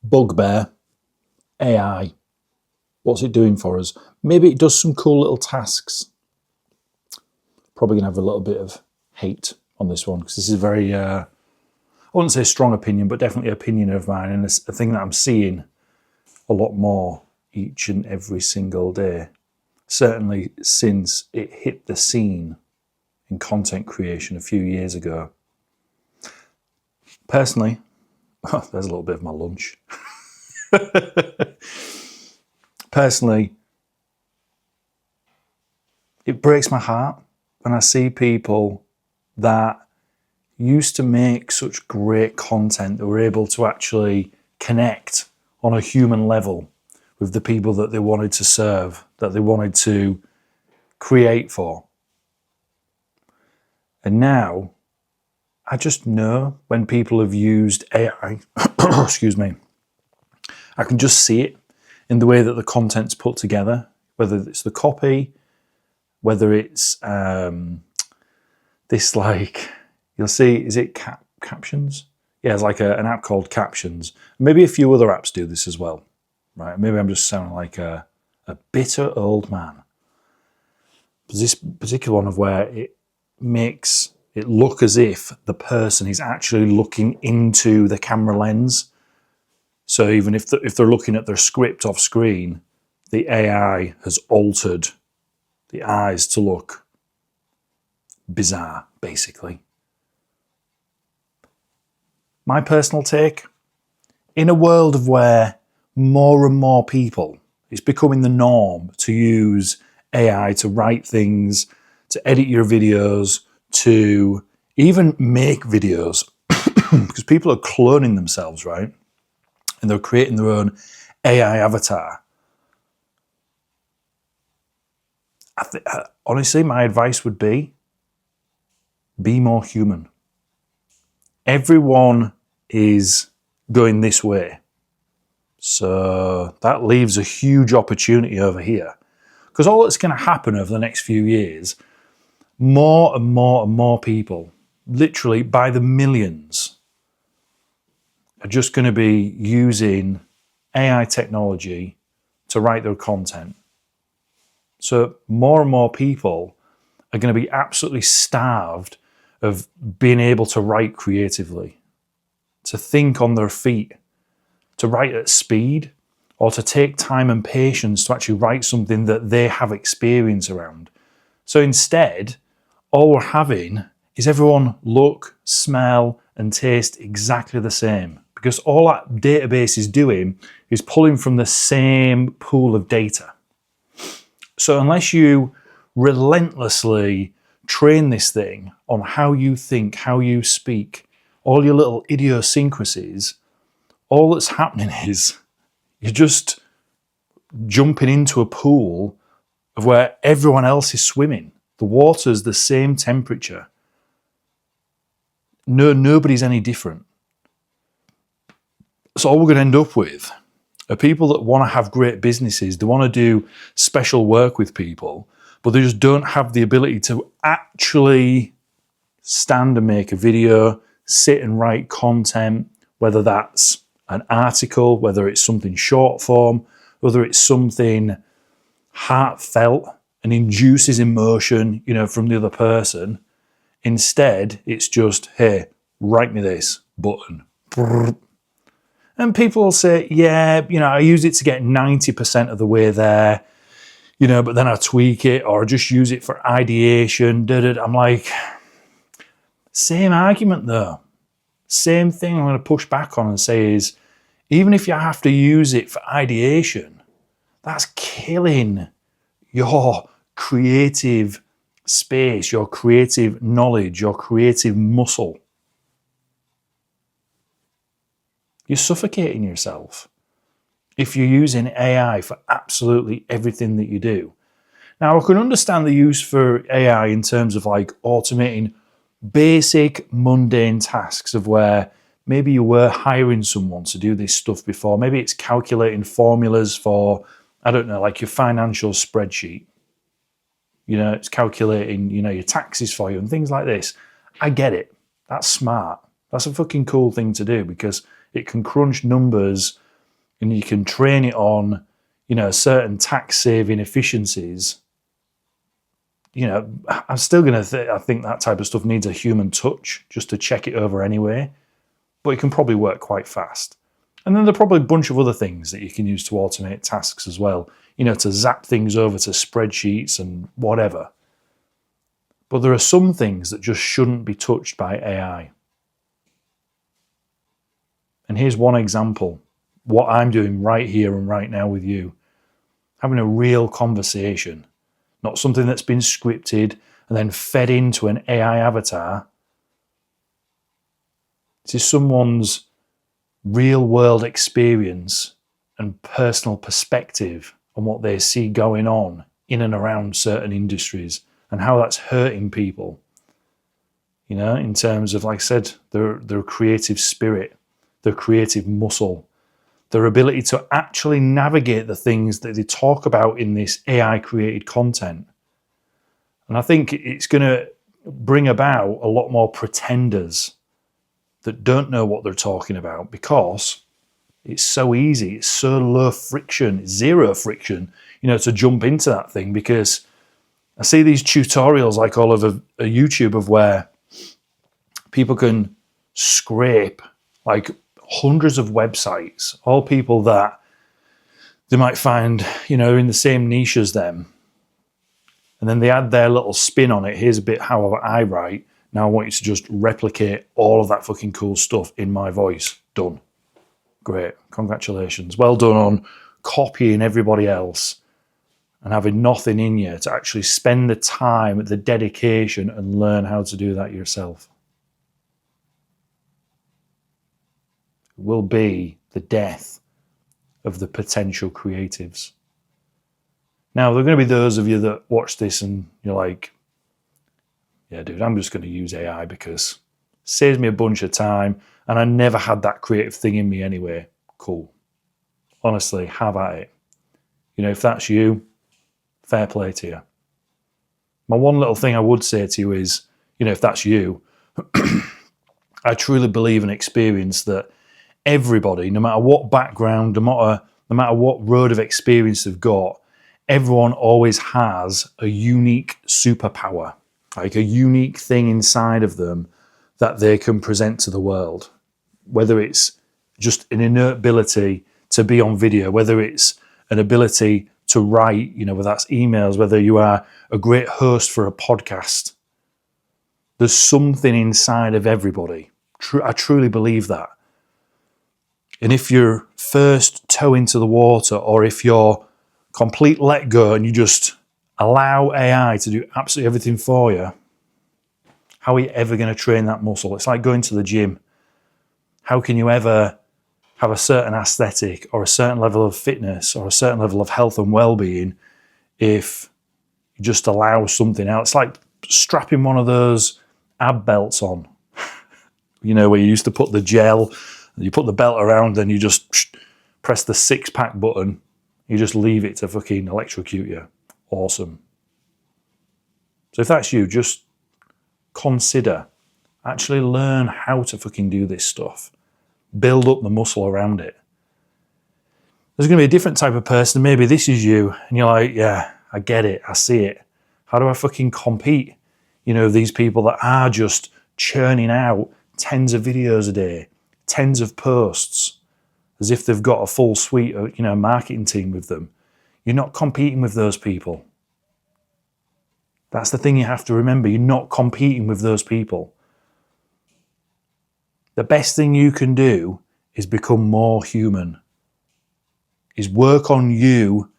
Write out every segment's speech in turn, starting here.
bugbear, AI. What's it doing for us? Maybe it does some cool little tasks. Probably going to have a little bit of hate on this one because this is a very, I wouldn't say strong opinion, but definitely opinion of mine, and it's a thing that I'm seeing a lot more each and every single day. Certainly since it hit the scene in content creation a few years ago. Personally, there's a little bit of my lunch. Personally, it breaks my heart when I see people that used to make such great content that were able to actually connect on a human level with the people that they wanted to serve, that they wanted to create for. And now, I just know when people have used AI, excuse me, I can just see it in the way that the content's put together, whether it's the copy, whether it's this, like, you'll see, is it Captions? Yeah, it's like an app called Captions. Maybe a few other apps do this as well, right? Maybe I'm just sounding like a bitter old man. But this particular one of where it makes it look as if the person is actually looking into the camera lens. So even if they're looking at their script off screen, the AI has altered the eyes to look bizarre, basically. My personal take, in a world of where more and more people, it's becoming the norm to use AI to write things, to edit your videos, to even make videos, because people are cloning themselves, right? And they're creating their own AI avatar. Honestly, my advice would be more human. Everyone is going this way. So that leaves a huge opportunity over here. Because all that's going to happen over the next few years, more and more and more people, literally by the millions, are just going to be using AI technology to write their content. So more and more people are going to be absolutely starved of being able to write creatively, to think on their feet, to write at speed, or to take time and patience to actually write something that they have experience around. So instead, all we're having is everyone look, smell, and taste exactly the same, because all that database is doing is pulling from the same pool of data. So unless you relentlessly train this thing on how you think, how you speak, all your little idiosyncrasies, all that's happening is you're just jumping into a pool of where everyone else is swimming. The water's the same temperature. Nobody's any different. So all we're going to end up with are people that want to have great businesses. They want to do special work with people, but they just don't have the ability to actually stand and make a video, sit and write content, whether that's an article, whether it's something short form, whether it's something heartfelt and induces emotion, from the other person. Instead, it's just, hey, write me this button. And people will say, yeah, I use it to get 90% of the way there, but then I tweak it or just use it for ideation. I'm like, same argument though. Same thing I'm going to push back on and say is, even if you have to use it for ideation, that's killing your creative space, your creative knowledge, your creative muscle. You're suffocating yourself if you're using AI for absolutely everything that you do. Now, I can understand the use for AI in terms of like automating basic mundane tasks of where maybe you were hiring someone to do this stuff before. Maybe it's calculating formulas for, I don't know, like your financial spreadsheet. It's calculating, your taxes for you and things like this. I get it. That's smart. That's a fucking cool thing to do because it can crunch numbers and you can train it on, certain tax saving efficiencies, I'm still going to I think that type of stuff needs a human touch just to check it over anyway, but it can probably work quite fast. And then there are probably a bunch of other things that you can use to automate tasks as well, to zap things over to spreadsheets and whatever. But there are some things that just shouldn't be touched by AI. And here's one example, what I'm doing right here and right now with you, having a real conversation, not something that's been scripted and then fed into an AI avatar. This is someone's real world experience and personal perspective on what they see going on in and around certain industries and how that's hurting people, in terms of, like I said, their creative spirit, their creative muscle, their ability to actually navigate the things that they talk about in this AI created content. And I think it's going to bring about a lot more pretenders that don't know what they're talking about, because it's so easy, it's so low friction, it's zero friction, to jump into that thing. Because I see these tutorials like all over YouTube of where people can scrape like hundreds of websites, all people that they might find, in the same niche as them. And then they add their little spin on it. Here's a bit how I write. Now I want you to just replicate all of that fucking cool stuff in my voice. Done. Great. Congratulations. Well done on copying everybody else and having nothing in you to actually spend the time, the dedication, and learn how to do that yourself. It will be the death of the potential creatives. Now, there are going to be those of you that watch this and you're like, yeah, dude, I'm just going to use AI because it saves me a bunch of time and I never had that creative thing in me anyway. Cool. Honestly, have at it. If that's you, fair play to you. My one little thing I would say to you is, if that's you, I truly believe and experience that everybody, no matter what background, no matter what road of experience they've got, everyone always has a unique superpower, like a unique thing inside of them that they can present to the world. Whether it's just an innate ability to be on video, whether it's an ability to write, whether that's emails, whether you are a great host for a podcast. There's something inside of everybody. I truly believe that. And if you're first toe into the water, or if you're complete let go and you just allow AI to do absolutely everything for you, how are you ever going to train that muscle? It's like going to the gym. How can you ever have a certain aesthetic or a certain level of fitness or a certain level of health and well-being if you just allow something else? It's like strapping one of those ab belts on, where you used to put the gel, you put the belt around and you just press the 6-pack button. You just leave it to fucking electrocute you. Awesome. So if that's you, just consider, actually learn how to fucking do this stuff. Build up the muscle around it. There's going to be a different type of person. Maybe this is you and you're like, yeah, I get it. I see it. How do I fucking compete? These people that are just churning out tens of videos a day, tens of posts, as if they've got a full suite of, marketing team with them. You're not competing with those people. That's the thing you have to remember. You're not competing with those people. The best thing you can do is become more human, is work on you,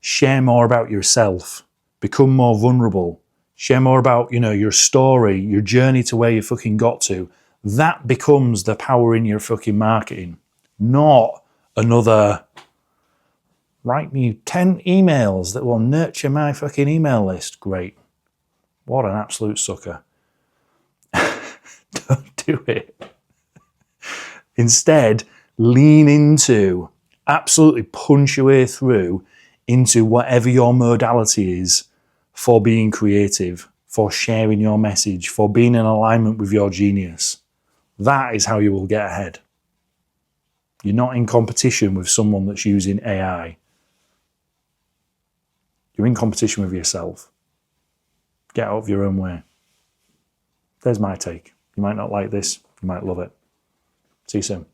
share more about yourself, become more vulnerable, share more about, your story, your journey to where you fucking got to. That becomes the power in your fucking marketing, not another write me 10 emails that will nurture my fucking email list. Great. What an absolute sucker. Don't do it. Instead, lean into, absolutely punch your way through into whatever your modality is for being creative, for sharing your message, for being in alignment with your genius. That is how you will get ahead. You're not in competition with someone that's using AI. You're in competition with yourself. Get out of your own way. There's my take. You might not like this. You might love it. See you soon.